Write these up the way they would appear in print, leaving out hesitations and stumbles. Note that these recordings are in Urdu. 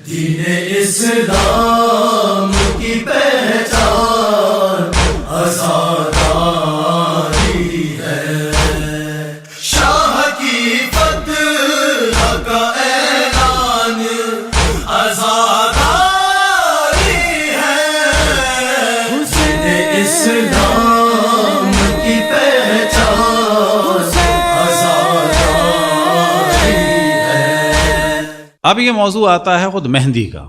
دین اسلام کی پہچان آزادی ہے، شاہ کی فتح کا اعلان آزادی ہے، دین اسلام کی پہچان آزادی ہے۔ اب یہ موضوع آتا ہے خود مہندی کا،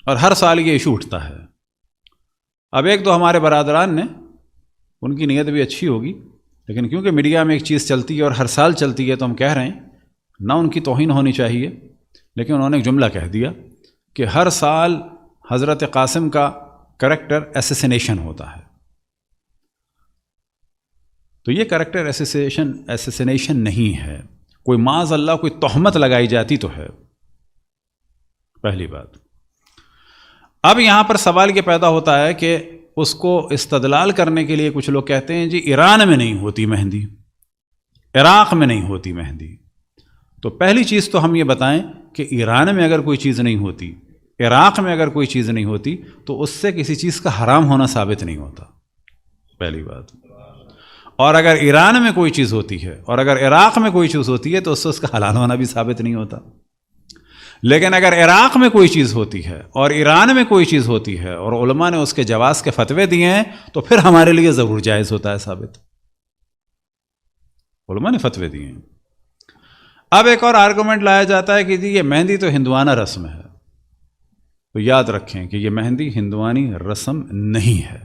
اور ہر سال یہ ایشو اٹھتا ہے۔ اب ایک دو ہمارے برادران نے، ان کی نیت بھی اچھی ہوگی، لیکن کیونکہ میڈیا میں ایک چیز چلتی ہے اور ہر سال چلتی ہے، تو ہم کہہ رہے ہیں نہ ان کی توہین ہونی چاہیے، لیکن انہوں نے ایک جملہ کہہ دیا کہ ہر سال حضرت قاسم کا کریکٹر ایسیسینیشن ہوتا ہے۔ تو یہ کریکٹر ایسیسینیشن نہیں ہے، کوئی معاذ اللہ کوئی تہمت لگائی جاتی تو ہے، پہلی بات۔ اب یہاں پر سوال یہ پیدا ہوتا ہے کہ اس کو استدلال کرنے کے لیے کچھ لوگ کہتے ہیں جی ایران میں نہیں ہوتی مہندی، عراق میں نہیں ہوتی مہندی۔ تو پہلی چیز تو ہم یہ بتائیں کہ ایران میں اگر کوئی چیز نہیں ہوتی، عراق میں اگر کوئی چیز نہیں ہوتی، تو اس سے کسی چیز کا حرام ہونا ثابت نہیں ہوتا، پہلی بات۔ اور اگر ایران میں کوئی چیز ہوتی ہے اور اگر عراق میں کوئی چیز ہوتی ہے تو اس سے اس کا حلال ہونا بھی ثابت نہیں ہوتا۔ لیکن اگر عراق میں کوئی چیز ہوتی ہے اور ایران میں کوئی چیز ہوتی ہے اور علماء نے اس کے جواز کے فتوے دیے ہیں، تو پھر ہمارے لیے ضرور جائز ہوتا ہے ثابت، علماء نے فتوے دیے ہیں۔ اب ایک اور آرگومنٹ لایا جاتا ہے کہ جی یہ مہندی تو ہندوانہ رسم ہے، تو یاد رکھیں کہ یہ مہندی ہندوانی رسم نہیں ہے۔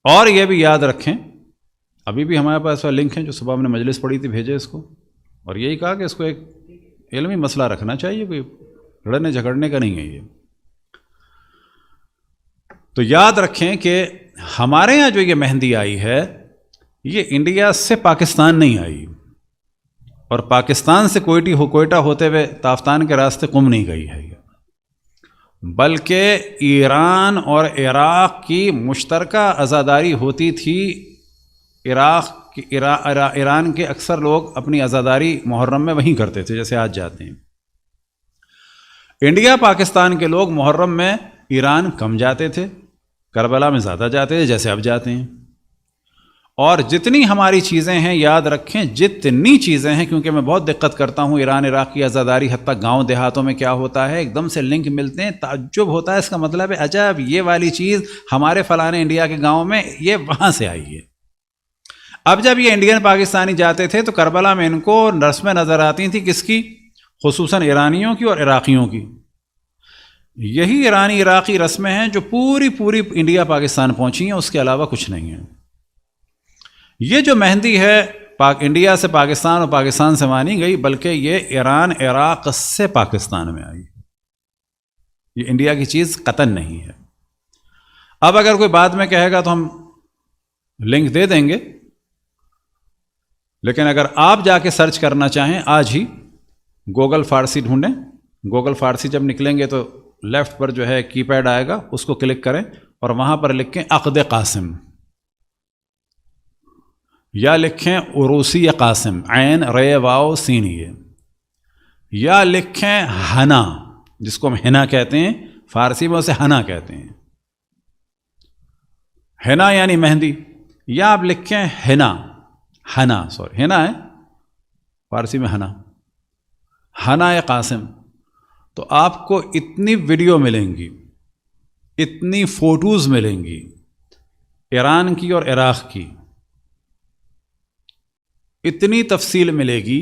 اور یہ بھی یاد رکھیں، ابھی بھی ہمارے پاس لنک ہیں جو صبح ہم نے مجلس پڑھی تھی، بھیجے اس کو، اور یہی کہا کہ اس کو ایک علمی مسئلہ رکھنا چاہیے، کوئی لڑنے جھگڑنے کا نہیں ہے یہ۔ تو یاد رکھیں کہ ہمارے ہاں جو یہ مہندی آئی ہے، یہ انڈیا سے پاکستان نہیں آئی، اور پاکستان سے کوئٹہ ہوتے ہوئے تافتان کے راستے قم نہیں گئی ہے یہ، بلکہ ایران اور عراق کی مشترکہ عزاداری ہوتی تھی۔ ایران کے اکثر لوگ اپنی عزاداری محرم میں وہیں کرتے تھے، جیسے آج جاتے ہیں۔ انڈیا پاکستان کے لوگ محرم میں ایران کم جاتے تھے، کربلا میں زیادہ جاتے تھے، جیسے اب جاتے ہیں۔ اور جتنی ہماری چیزیں ہیں، یاد رکھیں جتنی چیزیں ہیں، کیونکہ میں بہت دقت کرتا ہوں ایران عراق کی عزاداری، حتیٰ گاؤں دیہاتوں میں کیا ہوتا ہے، ایک دم سے لنک ملتے ہیں، تعجب ہوتا ہے، اس کا مطلب ہے عجب یہ والی چیز ہمارے فلانے انڈیا کے گاؤں میں یہ وہاں سے آئی ہے۔ اب جب یہ انڈین پاکستانی جاتے تھے تو کربلا میں ان کو رسمیں نظر آتی تھیں، کس کی؟ خصوصاً ایرانیوں کی اور عراقیوں کی۔ یہی ایرانی عراقی رسمیں ہیں جو پوری انڈیا پاکستان پہنچی ہیں، اس کے علاوہ کچھ نہیں ہے۔ یہ جو مہندی ہے انڈیا سے پاکستان اور پاکستان سے مانی گئی، بلکہ یہ ایران عراق سے پاکستان میں آئی، یہ انڈیا کی چیز قطعاً نہیں ہے۔ اب اگر کوئی بعد میں کہے گا تو ہم لنک دے دیں گے، لیکن اگر آپ جا کے سرچ کرنا چاہیں آج ہی گوگل فارسی ڈھونڈیں، گوگل فارسی جب نکلیں گے تو لیفٹ پر جو ہے کی پیڈ آئے گا، اس کو کلک کریں اور وہاں پر لکھیں عقد قاسم، یا لکھیں عروسی قاسم، عین رے واو سین، یا لکھیں ہنا، جس کو ہم ہنا کہتے ہیں، فارسی میں اسے ہنا کہتے ہیں، ہنا یعنی مہندی، یا آپ لکھیں ہنا ہے فارسی میں ہنا قاسم، تو آپ کو اتنی ویڈیو ملیں گی، اتنی فوٹوز ملیں گی ایران کی اور عراق کی، اتنی تفصیل ملے گی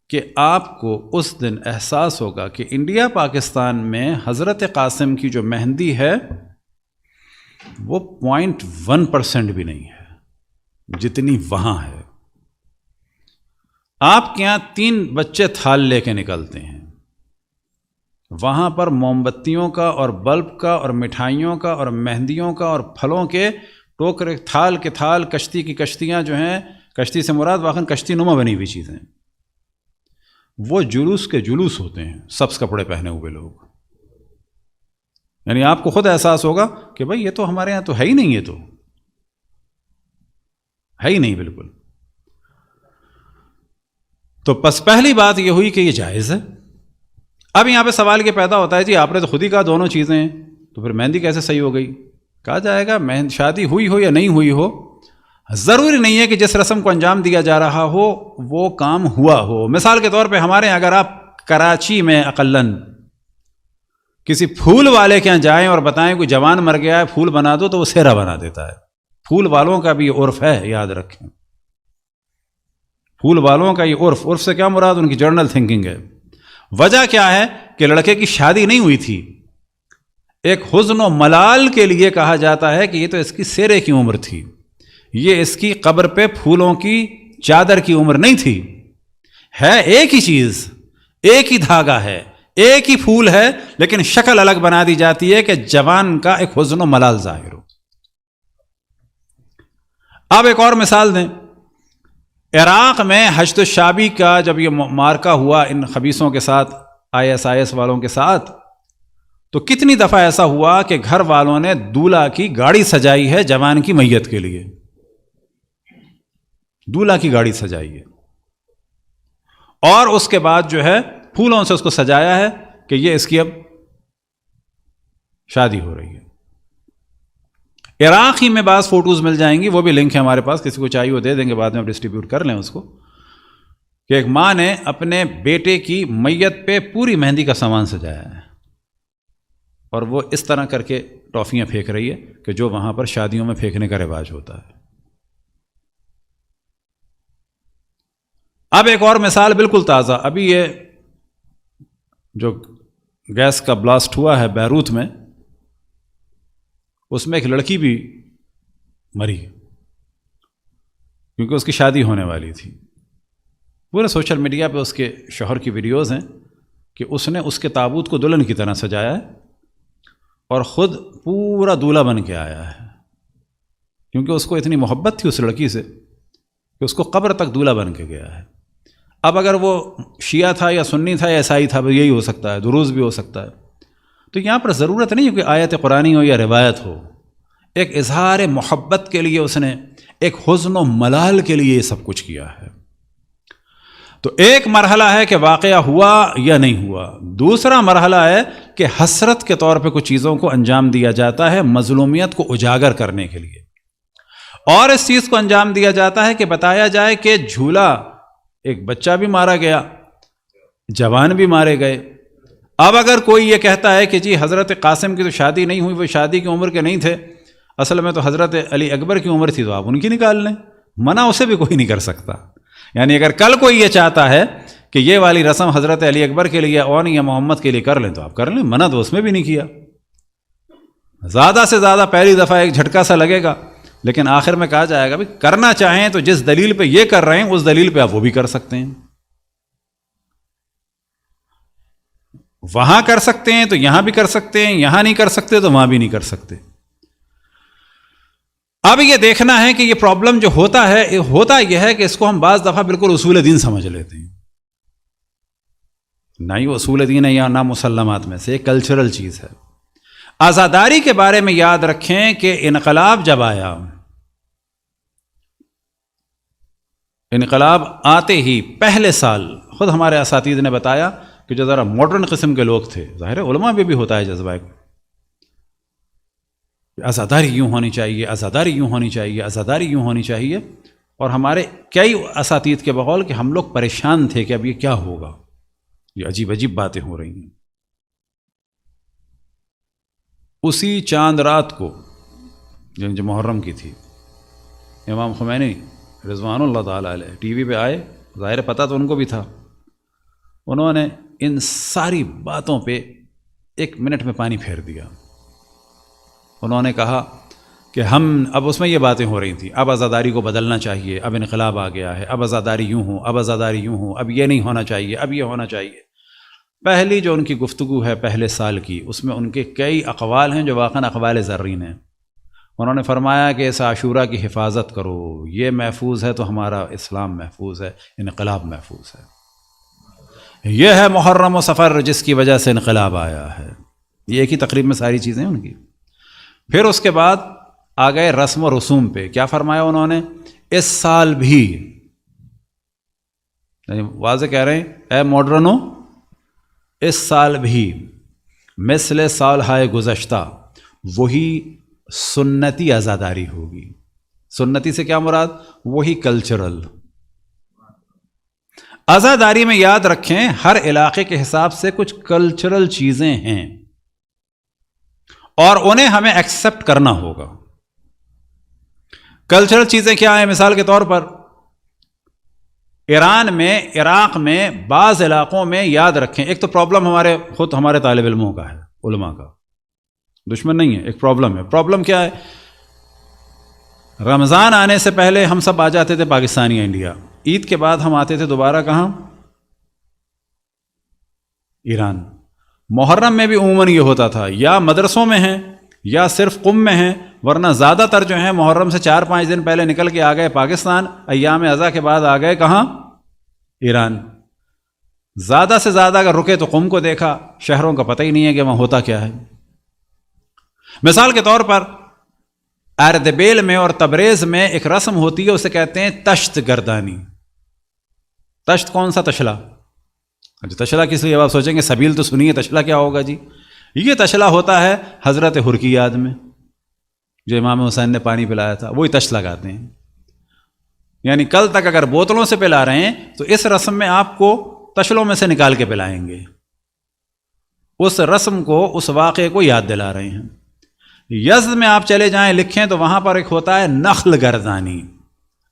کہ آپ کو اس دن احساس ہوگا کہ انڈیا پاکستان میں حضرت قاسم کی جو مہندی ہے وہ 0.1% بھی نہیں ہے جتنی وہاں ہے۔ آپ کے یہاں 3 بچے تھال لے کے نکلتے ہیں، وہاں پر موم بتیوں کا اور بلب کا اور مٹھائیوں کا اور مہندیوں کا اور پھلوں کے ٹوکرے، تھال کے تھال، کشتی کی کشتیاں جو ہیں، کشتی سے مراد واقعاً کشتی نما بنی ہوئی چیزیں، وہ جلوس کے جلوس ہوتے ہیں، سبز کپڑے پہنے ہوئے لوگ، یعنی آپ کو خود احساس ہوگا کہ بھائی یہ تو ہمارے یہاں تو ہے ہی نہیں، یہ تو ہے ہی نہیں بالکل۔ تو بس پہلی بات یہ ہوئی کہ یہ جائز ہے، اب یہاں پہ سوال یہ پیدا ہوتا ہے جی آپ نے تو خود ہی کہا دونوں چیزیں ہیں، تو پھر مہندی کیسے صحیح ہو گئی؟ کہا جائے گا شادی ہوئی ہو یا نہیں ہوئی ہو، ضروری نہیں ہے کہ جس رسم کو انجام دیا جا رہا ہو وہ کام ہوا ہو۔ مثال کے طور پہ ہمارے اگر آپ کراچی میں اقلن کسی پھول والے کے یہاں جائیں اور بتائیں کوئی جوان مر گیا ہے پھول بنا دو، تو وہ سہرا بنا دیتا ہے۔ پھول والوں کا بھی یہ عرف ہے، یاد رکھیں، پھول والوں کا یہ عرف سے کیا مراد؟ ان کی جرنل تھنکنگ ہے۔ وجہ کیا ہے کہ لڑکے کی شادی نہیں ہوئی تھی، ایک حزن و ملال کے لیے کہا جاتا ہے کہ یہ تو اس کی سیرے کی عمر تھی، یہ اس کی قبر پہ پھولوں کی چادر کی عمر نہیں تھی، ہے ایک ہی چیز، ایک ہی دھاگا ہے، ایک ہی پھول ہے، لیکن شکل الگ بنا دی جاتی ہے کہ جوان کا ایک حزن و ملال ظاہر ہو۔ اب ایک اور مثال دیں، عراق میں حشد الشعبی کا جب یہ مارکہ ہوا ان خبیثوں کے ساتھ، ISIS والوں کے ساتھ، تو کتنی دفعہ ایسا ہوا کہ گھر والوں نے دولہا کی گاڑی سجائی ہے جوان کی میت کے لیے، دولہا کی گاڑی سجائی ہے، اور اس کے بعد جو ہے پھولوں سے اس کو سجایا ہے کہ یہ اس کی اب شادی ہو رہی ہے۔ عراق ہی میں بعض فوٹوز مل جائیں گی، وہ بھی لنک ہے ہمارے پاس، کسی کو چاہیے وہ دے دیں گے، بعد میں ڈسٹریبیوٹ کر لیں اس کو، کہ ایک ماں نے اپنے بیٹے کی میت پہ پوری مہندی کا سامان سجایا ہے، اور وہ اس طرح کر کے ٹافیاں پھینک رہی ہے کہ جو وہاں پر شادیوں میں پھینکنے کا رواج ہوتا ہے۔ اب ایک اور مثال بالکل تازہ، ابھی یہ جو گیس کا بلاسٹ ہوا ہے بیروت میں، اس میں ایک لڑکی بھی مری کیونکہ اس کی شادی ہونے والی تھی۔ پورے سوشل میڈیا پہ اس کے شوہر کی ویڈیوز ہیں کہ اس نے اس کے تابوت کو دلہن کی طرح سجایا ہے اور خود پورا دولہا بن کے آیا ہے، کیونکہ اس کو اتنی محبت تھی اس لڑکی سے کہ اس کو قبر تک دولہا بن کے گیا ہے۔ اب اگر وہ شیعہ تھا یا سنی تھا یا عیسائی تھا، یہی ہو سکتا ہے، دروز بھی ہو سکتا ہے، تو یہاں پر ضرورت نہیں ہے کہ آیت قرآنی ہو یا روایت ہو، ایک اظہار محبت کے لیے اس نے، ایک حزن و ملال کے لیے یہ سب کچھ کیا ہے۔ تو ایک مرحلہ ہے کہ واقعہ ہوا یا نہیں ہوا، دوسرا مرحلہ ہے کہ حسرت کے طور پہ کچھ چیزوں کو انجام دیا جاتا ہے مظلومیت کو اجاگر کرنے کے لیے، اور اس چیز کو انجام دیا جاتا ہے کہ بتایا جائے کہ جھولا، ایک بچہ بھی مارا گیا، جوان بھی مارے گئے۔ اب اگر کوئی یہ کہتا ہے کہ جی حضرت قاسم کی تو شادی نہیں ہوئی، وہ شادی کی عمر کے نہیں تھے، اصل میں تو حضرت علی اکبر کی عمر تھی، تو آپ ان کی نکال لیں، منع اسے بھی کوئی نہیں کر سکتا۔ یعنی اگر کل کوئی یہ چاہتا ہے کہ یہ والی رسم حضرت علی اکبر کے لیے اور یا محمد کے لیے کر لیں تو آپ کر لیں، منع تو اس میں بھی نہیں کیا۔ زیادہ سے زیادہ پہلی دفعہ ایک جھٹکا سا لگے گا، لیکن آخر میں کہا جائے گا بھی کرنا چاہیں تو جس دلیل پہ یہ کر رہے ہیں اس دلیل پہ آپ وہ بھی کر سکتے ہیں، وہاں کر سکتے ہیں تو یہاں بھی کر سکتے ہیں، یہاں نہیں کر سکتے تو وہاں بھی نہیں کر سکتے۔ اب یہ دیکھنا ہے کہ یہ پرابلم جو ہوتا یہ ہے کہ اس کو ہم بعض دفعہ بالکل اصول دین سمجھ لیتے ہیں، نہ ہی اصول دین ہے یا نہ مسلمات میں سے، ایک کلچرل چیز ہے۔ عزاداری کے بارے میں یاد رکھیں کہ انقلاب جب آیا، انقلاب آتے ہی پہلے سال خود ہمارے اساتذہ نے بتایا کہ جو ذرا ماڈرن قسم کے لوگ تھے، ظاہر ہے علماء بھی ہوتا ہے جذبہ، عزاداری یوں ہونی چاہیے، عزاداری یوں ہونی چاہیے، عزاداری یوں ہونی چاہیے، اور ہمارے کئی اساتذہ کے بقول کہ ہم لوگ پریشان تھے کہ اب یہ کیا ہوگا، یہ عجیب عجیب باتیں ہو رہی ہیں۔ اسی چاند رات کو جو محرم کی تھی، امام خمینی رضوان اللہ تعالیٰ علیہ ٹی وی پہ آئے، ظاہر پتہ تو ان کو بھی تھا، انہوں نے ان ساری باتوں پہ 1 منٹ میں پانی پھیر دیا۔ انہوں نے کہا کہ ہم اب اس میں یہ باتیں ہو رہی تھیں، اب عزاداری کو بدلنا چاہیے، اب انقلاب آ گیا ہے، اب عزاداری یوں ہوں، اب عزاداری یوں ہوں، اب یہ نہیں ہونا چاہیے، اب یہ ہونا چاہیے۔ پہلی جو ان کی گفتگو ہے پہلے سال کی، اس میں ان کے کئی اقوال ہیں جو واقعاً اقوال زرین ہیں۔ انہوں نے فرمایا کہ اس عاشورہ کی حفاظت کرو، یہ محفوظ ہے تو ہمارا اسلام محفوظ ہے، انقلاب محفوظ ہے۔ یہ ہے محرم و سفر جس کی وجہ سے انقلاب آیا ہے۔ یہ ایک ہی تقریب میں ساری چیزیں ان کی۔ پھر اس کے بعد آ گئے رسم و رسوم پہ، کیا فرمایا انہوں نے؟ اس سال بھی، یعنی واضح کہہ رہے ہیں اے ماڈرنو، اس سال بھی مثل سالهای گزشتہ وہی سنتی عزاداری ہوگی. سنتی سے کیا مراد؟ وہی کلچرل. عزاداری میں یاد رکھیں ہر علاقے کے حساب سے کچھ کلچرل چیزیں ہیں اور انہیں ہمیں ایکسپٹ کرنا ہوگا. کلچرل چیزیں کیا ہیں؟ مثال کے طور پر ایران میں، عراق میں، بعض علاقوں میں یاد رکھیں، ایک تو پرابلم ہمارے طالب علموں کا ہے، علماء کا، دشمن نہیں ہے، ایک پرابلم ہے. پرابلم کیا ہے؟ رمضان آنے سے پہلے ہم سب آ جاتے تھے پاکستانی انڈیا، عید کے بعد ہم آتے تھے دوبارہ کہاں؟ ایران. محرم میں بھی عموماً یہ ہوتا تھا، یا مدرسوں میں ہیں یا صرف قم میں ہیں، ورنہ زیادہ تر جو ہیں محرم سے 4-5 دن پہلے نکل کے آ گئے پاکستان، ایام اضحیٰ کے بعد آ گئے کہاں؟ ایران. زیادہ سے زیادہ اگر رکے تو قم کو دیکھا، شہروں کا پتہ ہی نہیں ہے کہ وہاں ہوتا کیا ہے. مثال کے طور پر اردبیل میں اور تبریز میں ایک رسم ہوتی ہے، اسے کہتے ہیں تشت گردانی. تشت کون سا؟ تشلا. تشلا کس لیے؟ آپ سوچیں گے سبیل تو سنیے، تشلا کیا ہوگا جی؟ یہ تشلا ہوتا ہے حضرت حر کی یاد میں، جو امام حسین نے پانی پلایا تھا، وہی تش لگاتے ہیں. یعنی کل تک اگر بوتلوں سے پلا رہے ہیں تو اس رسم میں آپ کو تشلوں میں سے نکال کے پلائیں گے. اس رسم کو، اس واقعے کو یاد دلا رہے ہیں. یزد میں آپ چلے جائیں، لکھیں تو وہاں پر ایک ہوتا ہے نخل گردانی.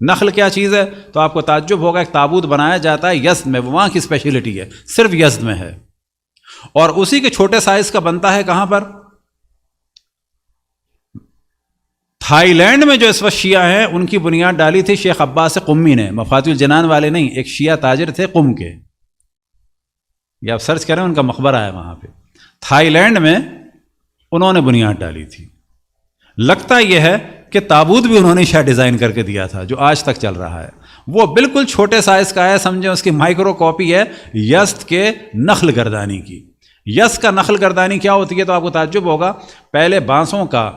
نخل کیا چیز ہے؟ تو آپ کو تعجب ہوگا، ایک تابوت بنایا جاتا ہے یزد میں، وہاں کی اسپیشلٹی ہے، صرف یزد میں ہے. اور اسی کے چھوٹے سائز کا بنتا ہے کہاں پر؟ تھائی لینڈ میں جو اس وقت شیعہ ہیں، ان کی بنیاد ڈالی تھی شیخ عباس قمی نے، مفاتیح الجنان والے نہیں، ایک شیعہ تاجر تھے قم کے. یہ آپ سرچ کریں، ان کا مقبرہ ہے وہاں پہ. تھائی لینڈ میں انہوں نے بنیاد ڈالی تھی. لگتا یہ ہے کہ تابوت بھی انہوں نے شاید ڈیزائن کر کے دیا تھا، جو آج تک چل رہا ہے. وہ بالکل چھوٹے سائز کا ہے، سمجھیں اس کی مائکرو کاپی ہے یزد کے نخل گردانی کی. یزد کا نخل گردانی کیا ہوتی ہے؟ تو آپ کو تعجب ہوگا، پہلے بانسوں کا،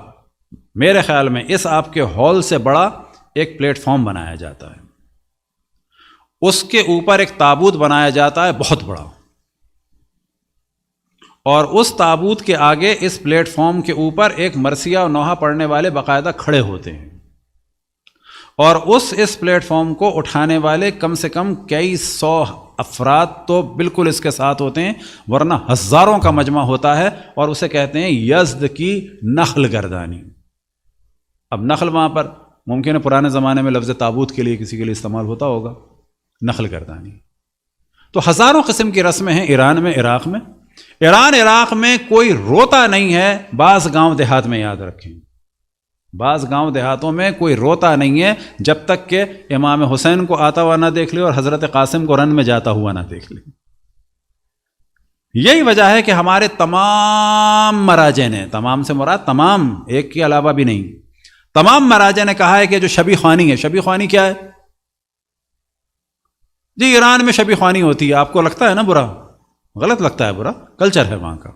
میرے خیال میں اس آپ کے ہال سے بڑا ایک پلیٹ فارم بنایا جاتا ہے، اس کے اوپر ایک تابوت بنایا جاتا ہے بہت بڑا، اور اس تابوت کے آگے اس پلیٹ فارم کے اوپر ایک مرثیہ و نوحہ پڑھنے والے باقاعدہ کھڑے ہوتے ہیں، اور اس پلیٹ فارم کو اٹھانے والے کم سے کم کئی سو افراد تو بالکل اس کے ساتھ ہوتے ہیں، ورنہ ہزاروں کا مجمع ہوتا ہے، اور اسے کہتے ہیں یزد کی نخل گردانی. اب نخل وہاں پر ممکن ہے پرانے زمانے میں لفظ تابوت کے لیے کسی کے لیے استعمال ہوتا ہوگا، نخل گردانی. تو ہزاروں قسم کی رسمیں ہیں ایران میں، عراق میں. عراق میں کوئی روتا نہیں ہے. بعض گاؤں دیہات میں یاد رکھیں، بعض گاؤں دیہاتوں میں کوئی روتا نہیں ہے جب تک کہ امام حسین کو آتا ہوا نہ دیکھ لے اور حضرت قاسم کو رن میں جاتا ہوا نہ دیکھ لے. یہی وجہ ہے کہ ہمارے تمام مراجع نے، تمام سے مراد تمام، ایک کے علاوہ بھی نہیں، تمام مراجع نے کہا ہے کہ جو شبی خوانی ہے، شبی خوانی کیا ہے جی؟ ایران میں شبی خوانی ہوتی ہے. آپ کو لگتا ہے نا برا؟ غلط لگتا ہے، برا کلچر ہے وہاں کا.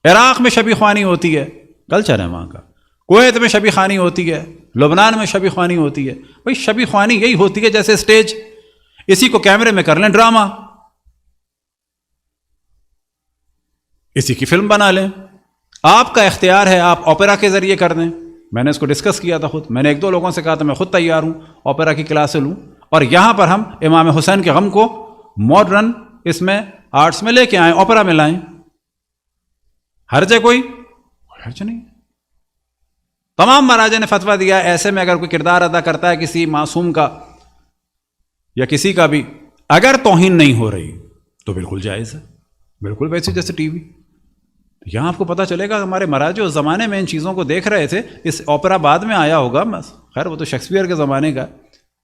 عراق میں شبی خوانی ہوتی ہے، کلچر ہے وہاں کا. کویت میں شبی خوانی ہوتی ہے، لبنان میں شبی خوانی ہوتی ہے. بھائی شبی خوانی یہی ہوتی ہے جیسے اسٹیج، اسی کو کیمرے میں کر لیں ڈرامہ، اسی کی فلم بنا لیں. آپ کا اختیار ہے، آپ اوپیرا کے ذریعے کر دیں. میں نے اس کو ڈسکس کیا تھا خود، میں نے 1-2 لوگوں سے کہا تھا میں خود تیار ہوں اوپیرا کی کلاسیں لوں، اور یہاں پر ہم امام حسین کے غم کو ماڈرن اس میں آرٹس میں لے کے آئیں، اوپیرا میں لائیں. حرج ہے کوئی؟ حرج نہیں. تمام مراجع نے فتویٰ دیا ایسے میں اگر کوئی کردار ادا کرتا ہے کسی معصوم کا یا کسی کا بھی، اگر توہین نہیں ہو رہی تو بالکل جائز ہے، بالکل ویسے جیسے ٹی وی. یہاں آپ کو پتہ چلے گا ہمارے مراجع اس زمانے میں ان چیزوں کو دیکھ رہے تھے. اس اوپیرا بعد میں آیا ہوگا، بس خیر وہ تو شیکسپیئر کے زمانے کا،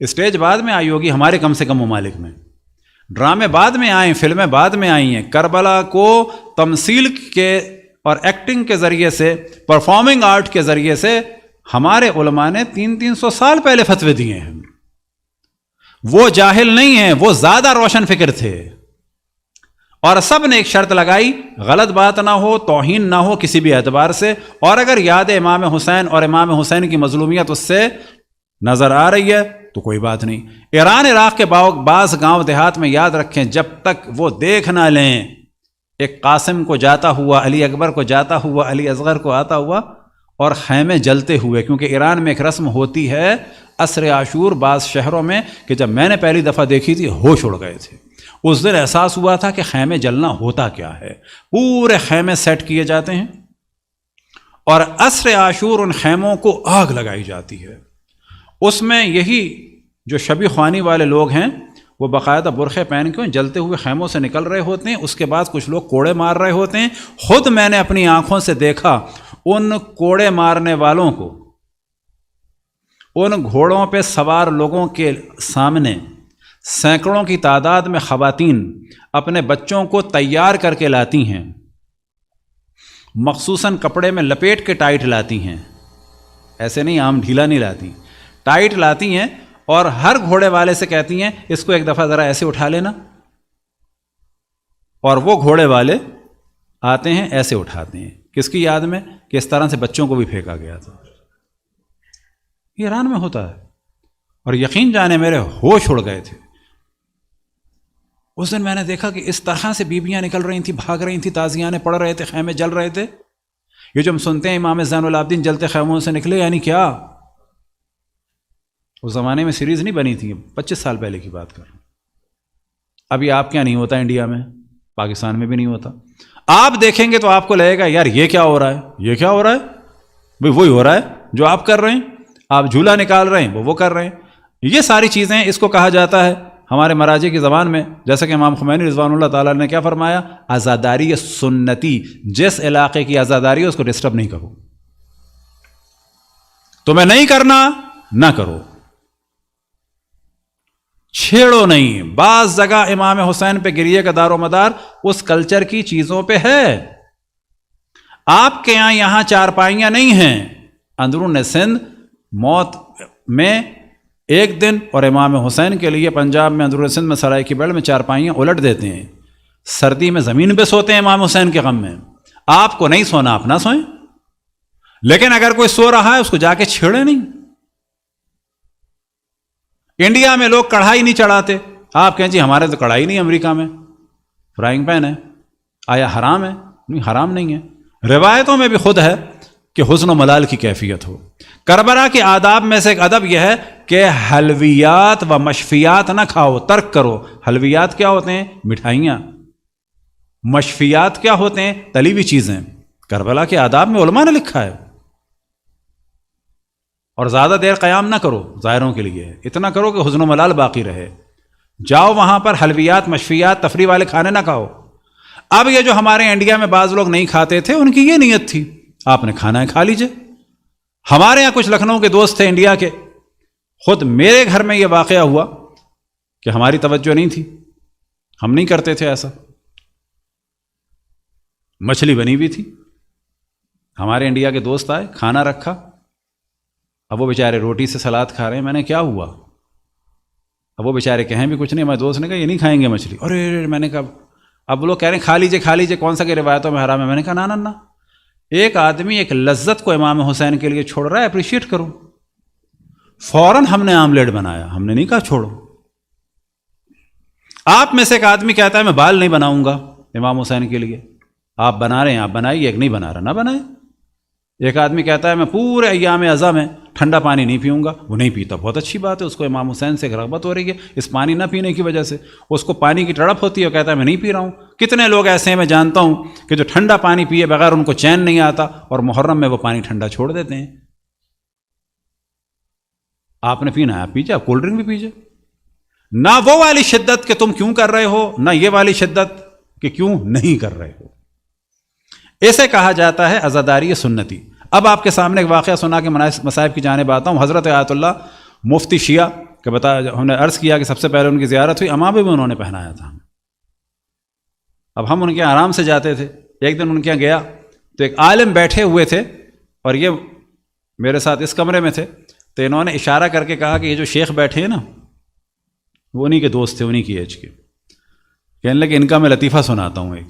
اسٹیج بعد میں آئی ہوگی ہمارے کم سے کم ممالک میں. ڈرامے بعد میں آئے، فلمیں بعد میں آئی ہیں. کربلا کو تمثیل کے اور ایکٹنگ کے ذریعے سے، پرفارمنگ آرٹ کے ذریعے سے ہمارے علماء نے 300 سال پہلے فتوے دیے ہیں. وہ جاہل نہیں ہیں، وہ زیادہ روشن فکر تھے، اور سب نے ایک شرط لگائی، غلط بات نہ ہو، توہین نہ ہو کسی بھی اعتبار سے، اور اگر یاد امام حسین اور امام حسین کی مظلومیت اس سے نظر آ رہی ہے تو کوئی بات نہیں. ایران عراق کے بعض گاؤں دیہات میں یاد رکھیں، جب تک وہ دیکھ نہ لیں ایک قاسم کو جاتا ہوا، علی اکبر کو جاتا ہوا، علی اصغر کو آتا ہوا، اور خیمے جلتے ہوئے، کیونکہ ایران میں ایک رسم ہوتی ہے عصر عاشور بعض شہروں میں، کہ جب میں نے پہلی دفعہ دیکھی تھی ہوش اڑ گئے تھے۔ اس دن احساس ہوا تھا کہ خیمے جلنا ہوتا کیا ہے۔ پورے خیمے سیٹ کیے جاتے ہیں اور عصر عاشور ان خیموں کو آگ لگائی جاتی ہے۔ اس میں یہی جو شبی خوانی والے لوگ ہیں وہ باقاعدہ برقعے پہن کے جلتے ہوئے خیموں سے نکل رہے ہوتے ہیں۔ اس کے بعد کچھ لوگ کوڑے مار رہے ہوتے ہیں۔ خود میں نے اپنی آنکھوں سے دیکھا ان کوڑے مارنے والوں کو، ان گھوڑوں پہ سوار لوگوں کے سامنے سینکڑوں کی تعداد میں خواتین اپنے بچوں کو تیار کر کے لاتی ہیں، مخصوصاً کپڑے میں لپیٹ کے ٹائٹ لاتی ہیں، ایسے نہیں عام ڈھیلا نہیں لاتی، ٹائٹ لاتی ہیں، اور ہر گھوڑے والے سے کہتی ہیں اس کو ایک دفعہ ذرا ایسے اٹھا لینا، اور وہ گھوڑے والے آتے ہیں ایسے اٹھاتے ہیں۔ کس کی یاد میں؟ کہ اس طرح سے بچوں کو بھی پھینکا گیا تھا۔ یہ ایران میں ہوتا ہے، اور یقین جانے میرے ہوش اڑ گئے تھے۔ اس دن میں نے دیکھا کہ اس طرح سے بیویاں نکل رہی تھیں، بھاگ رہی تھیں، تازیانے پڑھ رہے تھے، خیمے جل رہے تھے۔ یہ جو ہم سنتے ہیں امام زین العابدین جلتے خیموں سے نکلے، یعنی کیا؟ اس زمانے میں سیریز نہیں بنی تھی، 25 سال پہلے کی بات کر رہا ہوں۔ ابھی آپ کیا نہیں ہوتا انڈیا میں، پاکستان میں بھی نہیں ہوتا۔ آپ دیکھیں گے تو آپ کو لگے گا یار یہ کیا ہو رہا ہے، یہ کیا ہو رہا ہے؟ بھئی وہی ہو رہا ہے جو آپ کر رہے ہیں، آپ جھولا نکال رہے ہیں وہ کر رہے ہیں۔ یہ ساری چیزیں، اس کو کہا جاتا ہے ہمارے مراجع کی زبان میں، جیسا کہ امام خمینی رضوان اللہ تعالیٰ نے کیا فرمایا، عزاداری سنتی، جس علاقے کی عزاداری ہے اس کو ڈسٹرب نہیں کرو، تمہیں نہیں کرنا نہ کرو، چھیڑو نہیں۔ بعض جگہ امام حسین پہ گریے کا دار و مدار اس کلچر کی چیزوں پہ ہے۔ آپ کے یہاں چارپائیاں نہیں ہیں، اندرون سندھ موت میں ایک دن، اور امام حسین کے لیے پنجاب میں اندرون سندھ میں سرائے کی بیڑ میں چارپائیاں الٹ دیتے ہیں، سردی میں زمین پہ سوتے ہیں امام حسین کے غم میں۔ آپ کو نہیں سونا آپ نہ سوئیں، لیکن اگر کوئی سو رہا ہے اس کو جا کے چھیڑے نہیں۔ انڈیا میں لوگ کڑھائی نہیں چڑھاتے، آپ کہیں جی ہمارے تو کڑھائی نہیں، امریکہ میں فرائنگ پین ہے، آیا حرام ہے؟ نہیں، حرام نہیں ہے۔ روایتوں میں بھی خود ہے کہ حسن و ملال کی کیفیت ہو۔ کربلا کے آداب میں سے ایک ادب یہ ہے کہ حلویات و مشفیات نہ کھاؤ، ترک کرو۔ حلویات کیا ہوتے ہیں؟ مٹھائیاں۔ مشفیات کیا ہوتے ہیں؟ تلی ہوئی چیزیں۔ کربلا کے آداب میں علماء نے لکھا ہے۔ اور زیادہ دیر قیام نہ کرو ظاہروں کے لیے، اتنا کرو کہ حسن و ملال باقی رہے۔ جاؤ وہاں پر حلویات مشفیات تفریح والے کھانے نہ کھاؤ۔ اب یہ جو ہمارے انڈیا میں بعض لوگ نہیں کھاتے تھے، ان کی یہ نیت تھی آپ نے کھانا ہے کھا لیجئے۔ ہمارے یہاں کچھ لکھنؤ کے دوست تھے انڈیا کے، خود میرے گھر میں یہ واقعہ ہوا کہ ہماری توجہ نہیں تھی، ہم نہیں کرتے تھے ایسا۔ مچھلی بنی ہوئی تھی، ہمارے انڈیا کے دوست آئے، کھانا رکھا، اب وہ بیچارے روٹی سے سلاد کھا رہے ہیں۔ میں نے کیا ہوا؟ اب وہ بیچارے کہیں بھی کچھ نہیں، میں دوست نے کہا یہ نہیں کھائیں گے مچھلی۔ ارے میں نے کہا، اب وہ لوگ کہہ رہے ہیں کھا لیجئے کھا لیجئے، کون سا کہ روایتوں میں حرام ہے؟ میں نے کہا نا، ایک آدمی ایک لذت کو امام حسین کے لیے چھوڑ رہا ہے، اپریشیٹ کرو۔ فوراً ہم نے آملیٹ بنایا، ہم نے نہیں کہا چھوڑو۔ آپ میں سے ایک آدمی کہتا ہے میں بال نہیں بناؤں گا امام حسین کے لیے، آپ بنا رہے ہیں آپ بنائیے، ایک نہیں بنا رہا نہ بنائے۔ ایک آدمی کہتا ہے میں پورے ایام عزا میں ٹھنڈا پانی نہیں پیوں گا، وہ نہیں پیتا، بہت اچھی بات ہے، اس کو امام حسین سے رغبت ہو رہی ہے اس پانی نہ پینے کی وجہ سے، اس کو پانی کی تڑپ ہوتی ہے، وہ کہتا ہے میں نہیں پی رہا ہوں۔ کتنے لوگ ایسے ہیں میں جانتا ہوں کہ جو ٹھنڈا پانی پیے بغیر ان کو چین نہیں آتا، اور محرم میں وہ پانی ٹھنڈا چھوڑ دیتے ہیں۔ آپ نے پینا ہے آپ پیجیے، آپ کولڈ ڈرنک بھی پیجیے۔ نہ وہ والی شدت کہ تم کیوں کر رہے ہو، نہ یہ والی شدت کہ کیوں نہیں کر رہے ہو۔ اسے کہا جاتا ہے عزاداری سنتی۔ اب آپ کے سامنے ایک واقعہ سنا کے مصائب کی جانب آتا ہوں۔ حضرت آیت اللہ مفتی شیعہ کہ ہم نے عرض کیا کہ سب سے پہلے ان کی زیارت ہوئی، امامہ بھی انہوں نے پہنایا تھا۔ اب ہم ان کے یہاں آرام سے جاتے تھے، ایک دن ان کے یہاں گیا تو ایک عالم بیٹھے ہوئے تھے، اور یہ میرے ساتھ اس کمرے میں تھے، تو انہوں نے اشارہ کر کے کہا کہ یہ جو شیخ بیٹھے ہیں نا، وہ انہی کے دوست تھے، انہی کی ایج کے۔ کہنے لگے ان کا میں لطیفہ سناتا ہوں ایک۔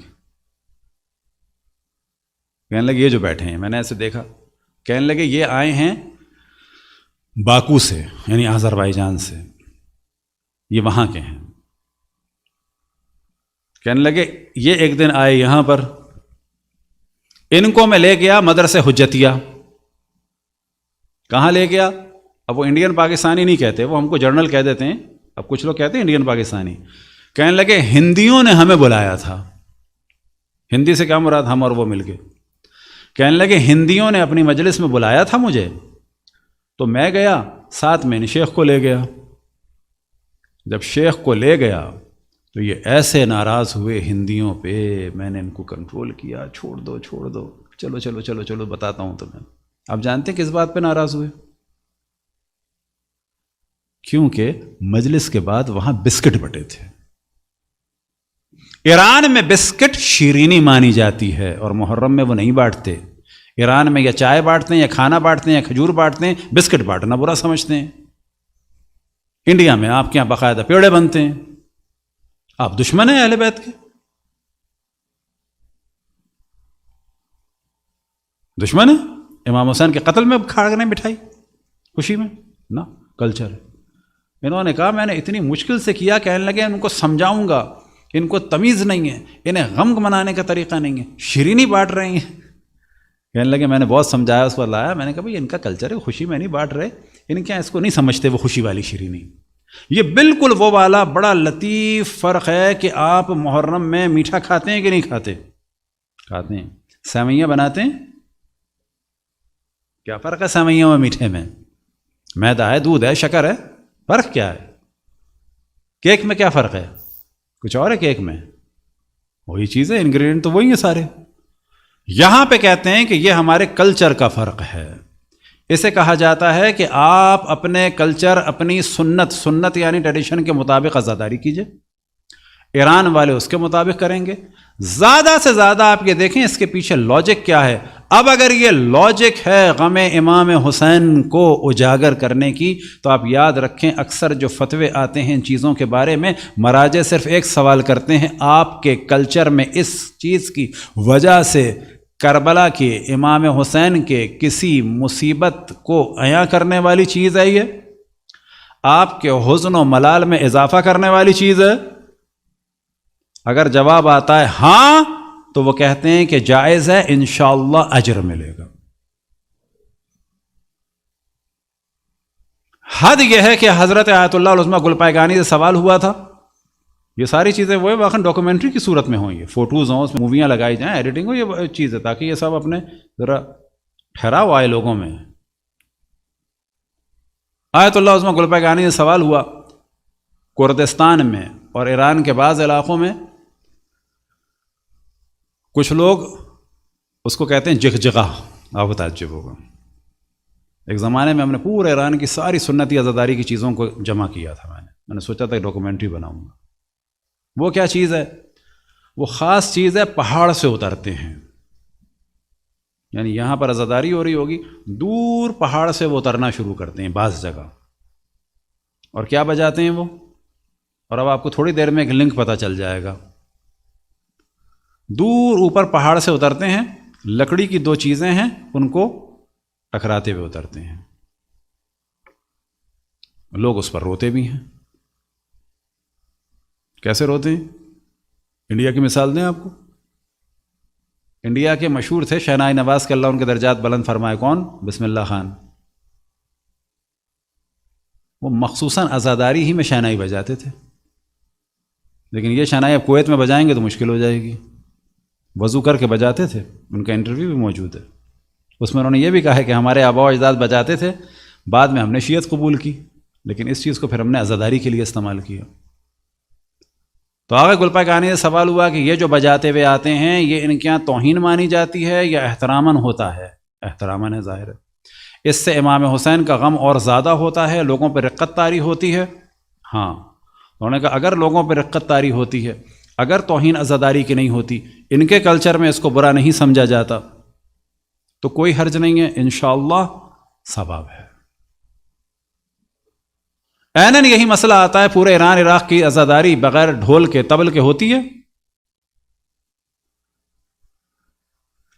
کہنے لگے یہ جو بیٹھے ہیں، میں نے ایسے دیکھا، کہنے لگے یہ آئے ہیں باکو سے، یعنی آذربائیجان سے، یہ وہاں کے ہیں۔ کہنے لگے یہ ایک دن آئے یہاں پر، ان کو میں لے گیا مدرسے حجتیہ. کہاں لے گیا؟ اب وہ انڈین پاکستانی نہیں کہتے، وہ ہم کو جرنل کہہ دیتے ہیں. اب کچھ لوگ کہتے ہیں انڈین پاکستانی. کہنے لگے ہندیوں نے ہمیں بلایا تھا. ہندی سے کیا مراد؟ ہم اور وہ مل کے. کہنے لگے ہندیوں نے اپنی مجلس میں بلایا تھا مجھے، تو میں گیا، ساتھ میں شیخ کو لے گیا. جب شیخ کو لے گیا تو یہ ایسے ناراض ہوئے ہندیوں پہ، میں نے ان کو کنٹرول کیا، چھوڑ دو چھوڑ دو، چلو چلو چلو چلو بتاتا ہوں تمہیں. آپ جانتے ہیں کس بات پہ ناراض ہوئے؟ کیونکہ مجلس کے بعد وہاں بسکٹ بٹے تھے. ایران میں بسکٹ شیرینی مانی جاتی ہے اور محرم میں وہ نہیں بانٹتے. ایران میں یا چائے بانٹتے ہیں یا کھانا بانٹتے ہیں یا کھجور بانٹتے ہیں، بسکٹ بانٹنا برا سمجھتے ہیں. انڈیا میں آپ کے یہاں باقاعدہ پیڑے بنتے ہیں. آپ دشمن ہیں اہل بیت کے؟ دشمن ہیں؟ امام حسین کے قتل میں کھا رہے مٹھائی خوشی میں؟ نہ، کلچر ہے. انہوں نے کہا میں نے اتنی مشکل سے کیا. کہنے لگے ان کو سمجھاؤں گا، ان کو تمیز نہیں ہے، انہیں غم منانے کا طریقہ نہیں ہے، شیرینی بانٹ رہے ہیں. کہنے لگے میں نے بہت سمجھایا، اس کو لایا. میں نے کہا بھائی ان کا کلچر ہے، خوشی میں نہیں بانٹ رہے، ان کیا اس کو نہیں سمجھتے وہ خوشی والی شیرینی. یہ بالکل وہ والا بڑا لطیف فرق ہے کہ آپ محرم میں میٹھا کھاتے ہیں کہ نہیں کھاتے؟ کھاتے ہیں. سیوئیاں بناتے ہیں. کیا فرق ہے سیوئیوں میں میٹھے میں؟ میدا ہے، دودھ ہے، شکر ہے، فرق کیا ہے؟ کیک میں کیا فرق ہے؟ کچھ اور ہے کیک میں؟ وہی چیز ہے، انگریڈینٹ تو وہی ہیں سارے. یہاں پہ کہتے ہیں کہ یہ ہمارے کلچر کا فرق ہے. اسے کہا جاتا ہے کہ آپ اپنے کلچر، اپنی سنت یعنی ٹریڈیشن کے مطابق عزاداری کیجئے. ایران والے اس کے مطابق کریں گے. زیادہ سے زیادہ آپ یہ دیکھیں اس کے پیچھے لاجک کیا ہے. اب اگر یہ لاجک ہے غم امام حسین کو اجاگر کرنے کی، تو آپ یاد رکھیں اکثر جو فتوے آتے ہیں ان چیزوں کے بارے میں، مراجع صرف ایک سوال کرتے ہیں، آپ کے کلچر میں اس چیز کی وجہ سے کربلا کے امام حسین کے کسی مصیبت کو عیاں کرنے والی چیز ہے؟ یہ آپ کے حزن و ملال میں اضافہ کرنے والی چیز ہے؟ اگر جواب آتا ہے ہاں، تو وہ کہتے ہیں کہ جائز ہے، انشاءاللہ اجر ملے گا. حد یہ ہے کہ حضرت آیت اللہ العظمیٰ گل پائگانی سے سوال ہوا تھا. یہ ساری چیزیں وہ واقعی ڈاکومنٹری کی صورت میں ہوں، یہ فوٹوز ہوں، اس میں موویاں لگائی جائیں، ایڈیٹنگ ہو، یہ چیز ہے تاکہ یہ سب اپنے ذرا ٹھہراؤ آئے لوگوں میں. آیت اللہ العظمیٰ گل پائگانی سے سوال ہوا کردستان میں اور ایران کے بعض علاقوں میں. کچھ لوگ اس کو کہتے ہیں جگجگہ. آپ کو تعجب ہوگا، ایک زمانے میں ہم نے پورے ایران کی ساری سنتی عزاداری کی چیزوں کو جمع کیا تھا. میں نے سوچا تھا ڈاکومنٹری بناؤں گا. وہ کیا چیز ہے؟ وہ خاص چیز ہے، پہاڑ سے اترتے ہیں. یعنی یہاں پر عزاداری ہو رہی ہوگی، دور پہاڑ سے وہ اترنا شروع کرتے ہیں بعض جگہ. اور کیا بجاتے ہیں وہ؟ اور اب آپ کو تھوڑی دیر میں ایک لنک پتہ چل جائے گا. دور اوپر پہاڑ سے اترتے ہیں، لکڑی کی دو چیزیں ہیں، ان کو ٹکراتے ہوئے اترتے ہیں. لوگ اس پر روتے بھی ہیں. کیسے روتے ہیں؟ انڈیا کی مثال دیں آپ کو. انڈیا کے مشہور تھے شہنائی نواز کے اللہ ان کے درجات بلند فرمائے، کون؟ بسم اللہ خان. وہ مخصوصاً عزاداری ہی میں شہنائی بجاتے تھے. لیکن یہ شہنائی اب کویت میں بجائیں گے تو مشکل ہو جائے گی. وضو کر کے بجاتے تھے، ان کا انٹرویو بھی موجود ہے. اس میں انہوں نے یہ بھی کہا ہے کہ ہمارے آباء و اجداد بجاتے تھے، بعد میں ہم نے شیعت قبول کی، لیکن اس چیز کو پھر ہم نے عزاداری کے لیے استعمال کیا. تو آگے گل پائگانی سے سوال ہوا کہ یہ جو بجاتے ہوئے آتے ہیں یہ ان کے یہاں توہین مانی جاتی ہے یا احتراماً ہوتا ہے؟ احتراماً ہے، ظاہر ہے. اس سے امام حسین کا غم اور زیادہ ہوتا ہے، لوگوں پہ رقت طاری ہوتی ہے. ہاں، انہوں نے کہا اگر لوگوں پہ رقت طاری ہوتی ہے، اگر توہین عزاداری کی نہیں ہوتی، ان کے کلچر میں اس کو برا نہیں سمجھا جاتا، تو کوئی حرج نہیں ہے، انشاءاللہ ثواب ہے. عیناً یہی مسئلہ آتا ہے پورے ایران عراق کی عزاداری بغیر ڈھول کے طبل کے ہوتی ہے.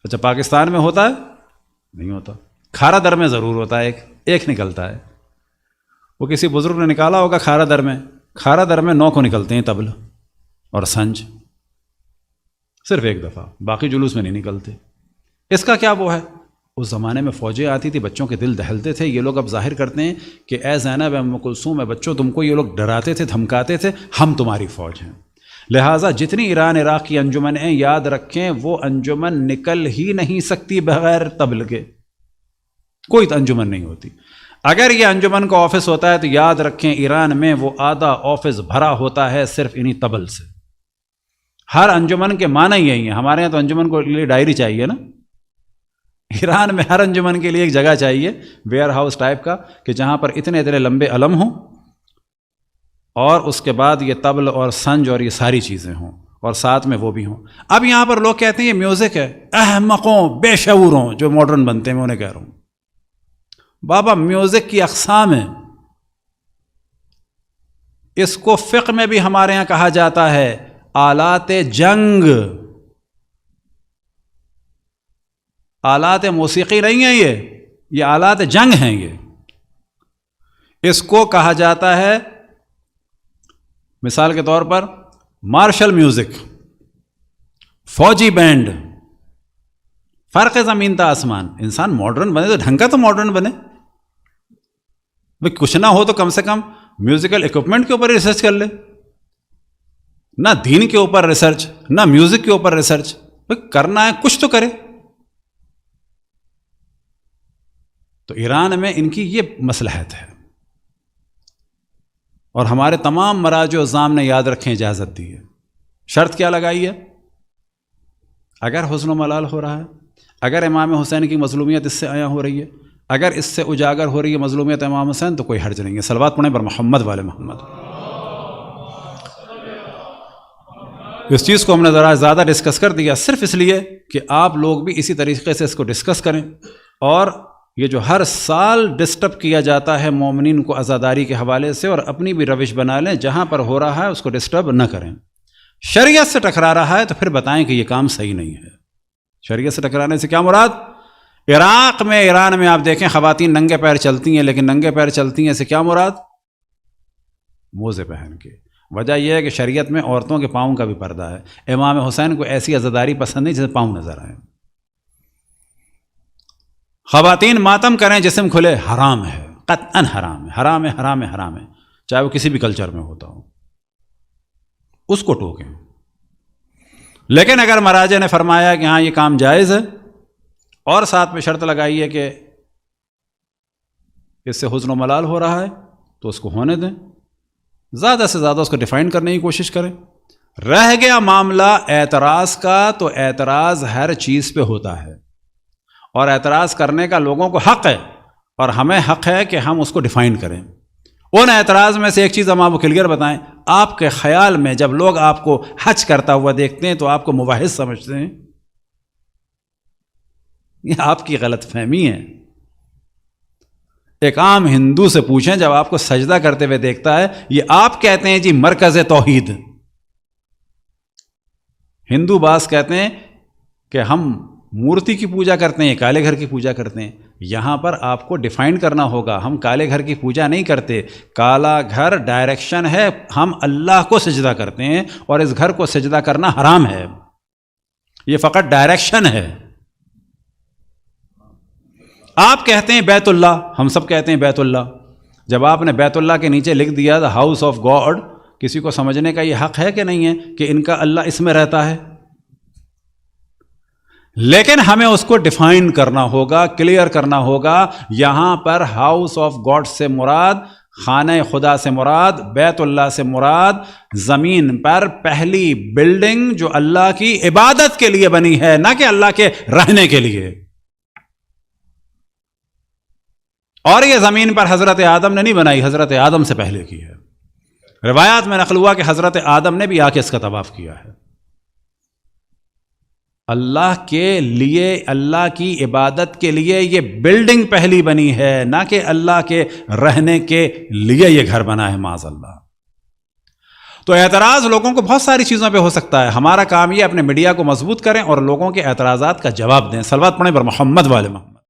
اچھا پاکستان میں ہوتا ہے؟ نہیں ہوتا. کھارا در میں ضرور ہوتا ہے، ایک نکلتا ہے. وہ کسی بزرگ نے نکالا ہوگا کھارا در میں. کھارا در میں 9 کو نکلتے ہیں طبل اور سنج. صرف ایک دفعہ، باقی جلوس میں نہیں نکلتے۔ اس کا کیا وہ ہے؟ اس زمانے میں فوجیں آتی تھی، بچوں کے دل دہلتے تھے۔ یہ لوگ اب ظاہر کرتے ہیں کہ اے زینب، اے ام کلثوم، اے بچوں، تم کو یہ لوگ ڈراتے تھے، دھمکاتے تھے، ہم تمہاری فوج ہیں۔ لہٰذا جتنی ایران عراق کی انجمنیں، یاد رکھیں وہ انجمن نکل ہی نہیں سکتی بغیر طبل کے، کوئی انجمن نہیں ہوتی۔ اگر یہ انجمن کا آفس ہوتا ہے تو یاد رکھیں ایران میں وہ آدھا آفس بھرا ہوتا ہے صرف انہی طبل سے۔ ہر انجمن کے معنی یہی ہیں۔ ہمارے یہاں تو انجمن کو لیے ڈائری چاہیے نا، ایران میں ہر انجمن کے لیے ایک جگہ چاہیے، ویئر ہاؤس ٹائپ کا، کہ جہاں پر اتنے اتنے لمبے علم ہوں، اور اس کے بعد یہ طبل اور سنج اور یہ ساری چیزیں ہوں، اور ساتھ میں وہ بھی ہوں۔ اب یہاں پر لوگ کہتے ہیں یہ میوزک ہے، احمقوں، بے شعوروں جو ماڈرن بنتے ہیں، میں انہیں کہہ رہا ہوں بابا میوزک کی اقسام ہیں۔ اس کو فقہ میں بھی ہمارے ہاں کہا جاتا ہے آلات جنگ۔ آلات موسیقی نہیں ہیں یہ آلات جنگ ہیں۔ یہ اس کو کہا جاتا ہے مثال کے طور پر مارشل میوزک، فوجی بینڈ۔ فرق زمین تا آسمان۔ انسان ماڈرن بنے تو ڈھنگ کا تو ماڈرن بنے، بھئی کچھ نہ ہو تو کم سے کم میوزیکل ایکوپمنٹ کے اوپر ریسرچ کر لے، نہ دین کے اوپر ریسرچ، نہ میوزک کے اوپر ریسرچ۔ بھئی کرنا ہے کچھ تو کرے۔ تو ایران میں ان کی یہ مصلحت ہے، اور ہمارے تمام مراجع و عظام نے یاد رکھیں اجازت دی ہے۔ شرط کیا لگائی ہے؟ اگر حسن و ملال ہو رہا ہے، اگر امام حسین کی مظلومیت اس سے عیاں ہو رہی ہے، اگر اس سے اجاگر ہو رہی ہے مظلومیت امام حسین، تو کوئی حرج نہیں ہے۔ صلوات پڑھیں بر محمد والے محمد۔ اس چیز کو ہم نے ذرا زیادہ ڈسکس کر دیا صرف اس لیے کہ آپ لوگ بھی اسی طریقے سے اس کو ڈسکس کریں، اور یہ جو ہر سال ڈسٹرب کیا جاتا ہے مومنین کو عزاداری کے حوالے سے، اور اپنی بھی روش بنا لیں، جہاں پر ہو رہا ہے اس کو ڈسٹرب نہ کریں۔ شریعت سے ٹکرا رہا ہے تو پھر بتائیں کہ یہ کام صحیح نہیں ہے۔ شریعت سے ٹکرانے سے کیا مراد؟ عراق میں، ایران میں آپ دیکھیں خواتین ننگے پیر چلتی ہیں، لیکن ننگے پیر چلتی ہیں سے کیا مراد؟ موزے پہن کے۔ وجہ یہ ہے کہ شریعت میں عورتوں کے پاؤں کا بھی پردہ ہے۔ امام حسین کو ایسی عزاداری پسند نہیں جسے پاؤں نظر آئے۔ خواتین ماتم کریں جسم کھلے، حرام ہے، قطعاً حرام ہے، حرام ہے، حرام ہے، حرام ہے، چاہے وہ کسی بھی کلچر میں ہوتا ہو، اس کو ٹوکیں۔ لیکن اگر مراجع نے فرمایا کہ ہاں یہ کام جائز ہے، اور ساتھ میں شرط لگائی ہے کہ اس سے حزن و ملال ہو رہا ہے، تو اس کو ہونے دیں، زیادہ سے زیادہ اس کو ڈیفائن کرنے کی کوشش کریں۔ رہ گیا معاملہ اعتراض کا، تو اعتراض ہر چیز پہ ہوتا ہے، اور اعتراض کرنے کا لوگوں کو حق ہے، اور ہمیں حق ہے کہ ہم اس کو ڈیفائن کریں۔ ان اعتراض میں سے ایک چیز ہم آپ کو کلیئر بتائیں، آپ کے خیال میں جب لوگ آپ کو حج کرتا ہوا دیکھتے ہیں تو آپ کو مباحث سمجھتے ہیں؟ یہ آپ کی غلط فہمی ہے۔ ایک عام ہندو سے پوچھیں، جب آپ کو سجدہ کرتے ہوئے دیکھتا ہے، یہ آپ کہتے ہیں جی مرکز توحید۔ ہندو باز کہتے ہیں کہ ہم مورتی کی پوجا کرتے ہیں، کالے گھر کی پوجا کرتے ہیں۔ یہاں پر آپ کو ڈیفائن کرنا ہوگا، ہم کالے گھر کی پوجا نہیں کرتے، کالا گھر ڈائریکشن ہے، ہم اللہ کو سجدہ کرتے ہیں، اور اس گھر کو سجدہ کرنا حرام ہے، یہ فقط ڈائریکشن ہے۔ آپ کہتے ہیں بیت اللہ، ہم سب کہتے ہیں بیت اللہ۔ جب آپ نے بیت اللہ کے نیچے لکھ دیا دا ہاؤس آف گاڈ، کسی کو سمجھنے کا یہ حق ہے کہ نہیں ہے کہ ان کا اللہ اس میں رہتا ہے؟ لیکن ہمیں اس کو ڈیفائن کرنا ہوگا، کلیئر کرنا ہوگا۔ یہاں پر ہاؤس آف گاڈ سے مراد، خانہ خدا سے مراد، بیت اللہ سے مراد زمین پر پہلی بلڈنگ جو اللہ کی عبادت کے لیے بنی ہے، نہ کہ اللہ کے رہنے کے لیے۔ اور یہ زمین پر حضرت آدم نے نہیں بنائی، حضرت آدم سے پہلے کی ہے۔ روایات میں نقل ہوا کہ حضرت آدم نے بھی آ کے اس کا طواف کیا ہے۔ اللہ کے لیے، اللہ کی عبادت کے لیے یہ بلڈنگ پہلی بنی ہے، نہ کہ اللہ کے رہنے کے لیے یہ گھر بنا ہے، معاذ اللہ۔ تو اعتراض لوگوں کو بہت ساری چیزوں پہ ہو سکتا ہے، ہمارا کام یہ اپنے میڈیا کو مضبوط کریں اور لوگوں کے اعتراضات کا جواب دیں۔ صلوات پڑھیں بر محمد والے محمد۔